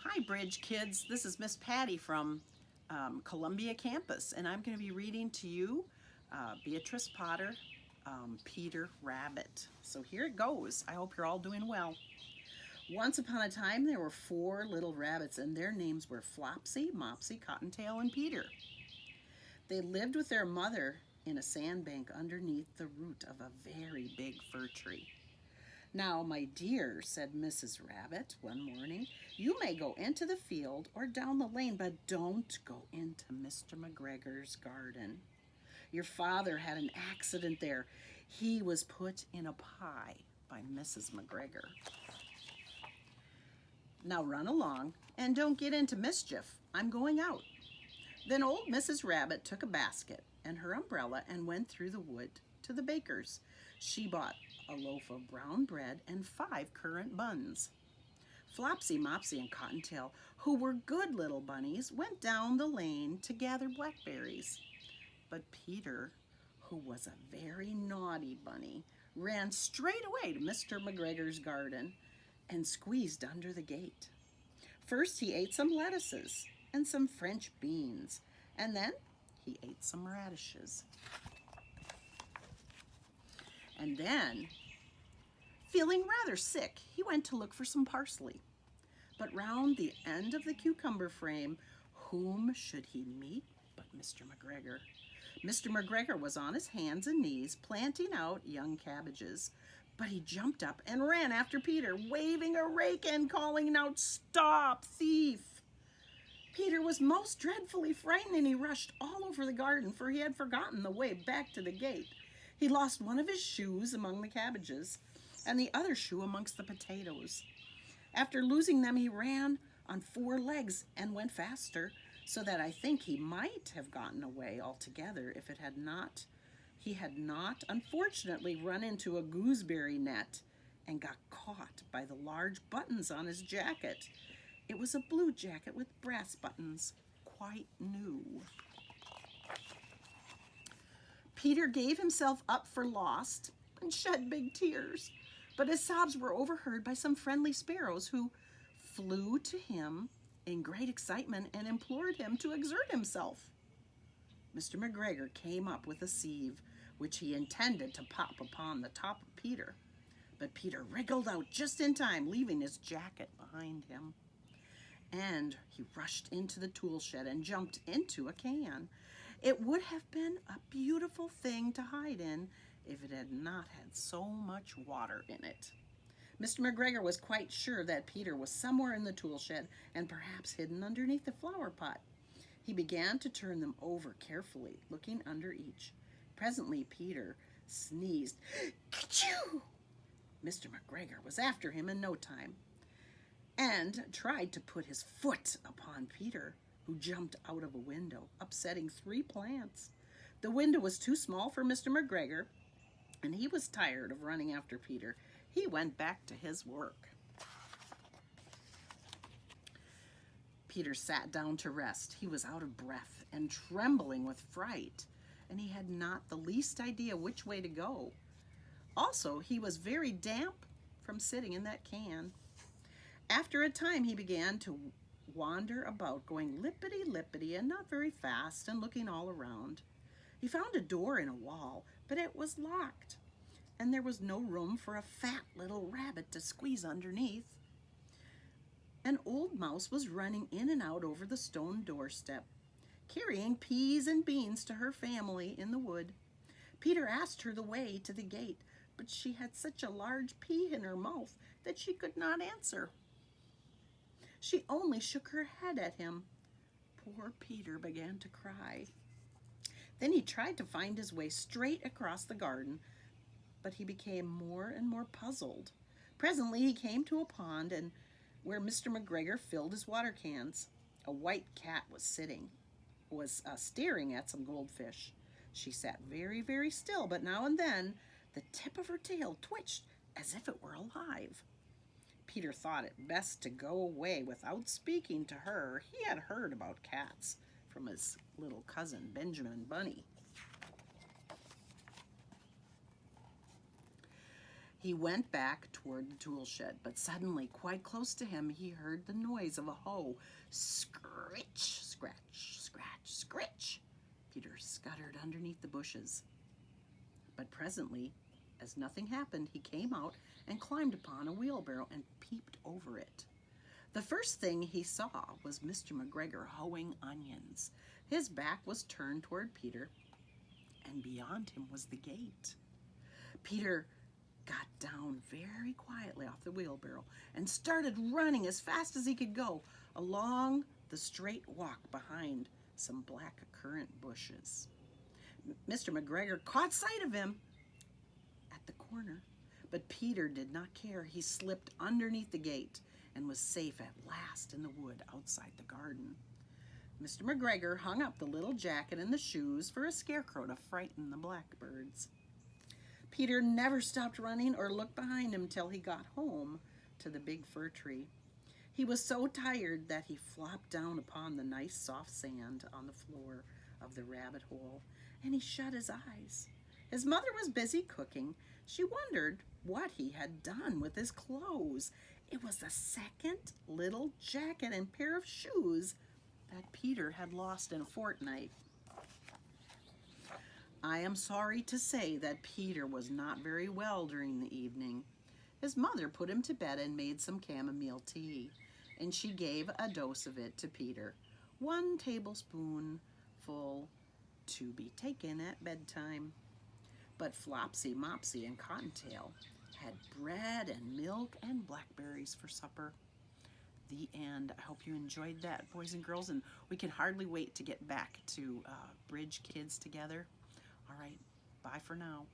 Hi, Bridge kids. This is Miss Patty from Columbia campus, and I'm going to be reading to you Beatrice Potter, Peter Rabbit. So here it goes. I hope you're all doing well. Once upon a time, there were 4 little rabbits, and their names were Flopsy, Mopsy, Cottontail, and Peter. They lived with their mother in a sandbank underneath the root of a very big fir tree. "Now, my dear," said Mrs. Rabbit one morning, "you may go into the field or down the lane, but don't go into Mr. McGregor's garden. Your father had an accident there. He was put in a pie by Mrs. McGregor. Now run along and don't get into mischief. I'm going out." Then old Mrs. Rabbit took a basket and her umbrella and went through the wood to the baker's. She bought a loaf of brown bread and 5 currant buns. Flopsy, Mopsy, and Cottontail, who were good little bunnies, went down the lane to gather blackberries. But Peter, who was a very naughty bunny, ran straight away to Mr. McGregor's garden and squeezed under the gate. First he ate some lettuces and some French beans, and then he ate some radishes. And then, feeling rather sick, he went to look for some parsley. But round the end of the cucumber frame, whom should he meet but Mr. McGregor? Mr. McGregor was on his hands and knees planting out young cabbages, but he jumped up and ran after Peter, waving a rake and calling out, "Stop, thief!" Peter was most dreadfully frightened, and he rushed all over the garden, for he had forgotten the way back to the gate. He lost one of his shoes among the cabbages and the other shoe amongst the potatoes. After losing them, he ran on 4 legs and went faster, so that I think he might have gotten away altogether if he had not unfortunately run into a gooseberry net and got caught by the large buttons on his jacket. It was a blue jacket with brass buttons, quite new. Peter gave himself up for lost and shed big tears, but his sobs were overheard by some friendly sparrows, who flew to him in great excitement and implored him to exert himself. Mr. McGregor came up with a sieve, which he intended to pop upon the top of Peter, but Peter wriggled out just in time, leaving his jacket behind him. And he rushed into the tool shed and jumped into a can. It would have been a beautiful thing to hide in if it had not had so much water in it. Mr. McGregor was quite sure that Peter was somewhere in the tool shed and perhaps hidden underneath the flower pot. He began to turn them over carefully, looking under each. Presently Peter sneezed. "Ka-choo!" Mr. McGregor was after him in no time and tried to put his foot upon Peter, who jumped out of a window, upsetting 3 plants. The window was too small for Mr. McGregor, and he was tired of running after Peter. He went back to his work. Peter sat down to rest. He was out of breath and trembling with fright, and he had not the least idea which way to go. Also, he was very damp from sitting in that can. After a time, he began to wander about, going lippity-lippity and not very fast, and looking all around. He found a door in a wall, but it was locked, and there was no room for a fat little rabbit to squeeze underneath. An old mouse was running in and out over the stone doorstep, carrying peas and beans to her family in the wood. Peter asked her the way to the gate, but she had such a large pea in her mouth that she could not answer. She only shook her head at him. Poor Peter began to cry. Then he tried to find his way straight across the garden, but he became more and more puzzled. Presently he came to a pond, and where Mr. McGregor filled his water cans. A white cat was staring at some goldfish. She sat very, very still, but now and then the tip of her tail twitched as if it were alive. Peter thought it best to go away without speaking to her. He had heard about cats from his little cousin, Benjamin Bunny. He went back toward the tool shed, but suddenly, quite close to him, he heard the noise of a hoe. Scritch, scratch, scratch, scritch. Peter scuttered underneath the bushes. But presently, as nothing happened, he came out and climbed upon a wheelbarrow and peeped over it. The first thing he saw was Mr. McGregor hoeing onions. His back was turned toward Peter, and beyond him was the gate. Peter got down very quietly off the wheelbarrow and started running as fast as he could go along the straight walk behind some black currant bushes. Mr. McGregor caught sight of him at the corner, but Peter did not care. He slipped underneath the gate and was safe at last in the wood outside the garden. Mr. McGregor hung up the little jacket and the shoes for a scarecrow to frighten the blackbirds. Peter never stopped running or looked behind him till he got home to the big fir tree. He was so tired that he flopped down upon the nice soft sand on the floor of the rabbit hole, and he shut his eyes. His mother was busy cooking. She wondered what he had done with his clothes. It was the second little jacket and pair of shoes that Peter had lost in a fortnight. I am sorry to say that Peter was not very well during the evening. His mother put him to bed and made some chamomile tea, and she gave a dose of it to Peter, 1 tablespoonful to be taken at bedtime. But Flopsy, Mopsy, and Cottontail had bread and milk and blackberries for supper. The end. I hope you enjoyed that, boys and girls, and we can hardly wait to get back to Bridge Kids together. All right, bye for now.